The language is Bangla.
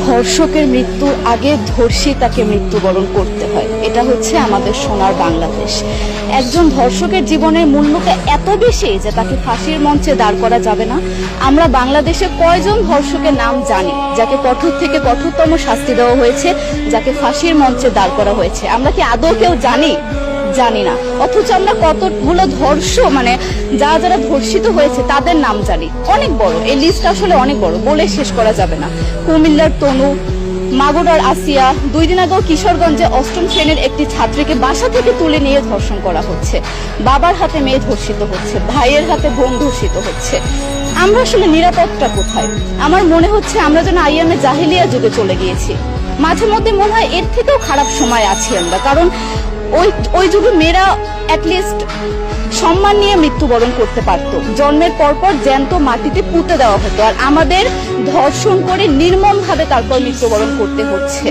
ধর্ষকের মৃত্যুর আগে ধর্ষিতাকে মৃত্যুবরণ করতে হয়, এটা হচ্ছে আমাদের সোনার বাংলাদেশ। একজন ধর্ষকের জীবনের মূল্যটা এত বেশি যে তাকে ফাঁসির মঞ্চে দাঁড় করা যাবে না। আমরা বাংলাদেশে কয়জন ধর্ষকের নাম জানি যাকে কঠোর থেকে কঠোরতম শাস্তি দেওয়া হয়েছে, যাকে ফাঁসির মঞ্চে দাঁড় করা হয়েছে? আমরা কি আদৌ কেউ জানি? জানি না। অথচ আমরা কতগুলো যারা ধর্ষিত হয়েছে তাদের নাম জানি, অনেক বড়। এই লিস্ট আসলে অনেক বড়, বলে শেষ করা যাবে না। কুমিল্লার তনু, মাগুরার আসিয়া, 2 দিন আগেও কিশোরগঞ্জে 8ম শ্রেণীর একটি ছাত্রীকে বাসা থেকে তুলে নিয়ে ধর্ষণ করা হচ্ছে। বাবার হাতে মেয়ে ধর্ষিত হচ্ছে, ভাইয়ের হাতে বোন ধর্ষিত হচ্ছে। আমরা আসলে নিরাপদটা কোথায়? আমার মনে হচ্ছে আমরা যেন আইয়ামে জাহিলিয়া যুগে চলে গিয়েছি। মাঝে মধ্যে মনে হয় এর থেকেও খারাপ সময় আছি আমরা, কারণ ওই যুগে মেয়েরা অ্যাটলিস্ট সম্মান নিয়ে মৃত্যুবরণ করতে পারত। জন্মের পরপর জ্যান্ত মাটিতে পুঁতে দেওয়া হতো, আর আমাদের ধর্ষণ করে নির্মমভাবে তারপর মৃত্যুবরণ করতে হচ্ছে।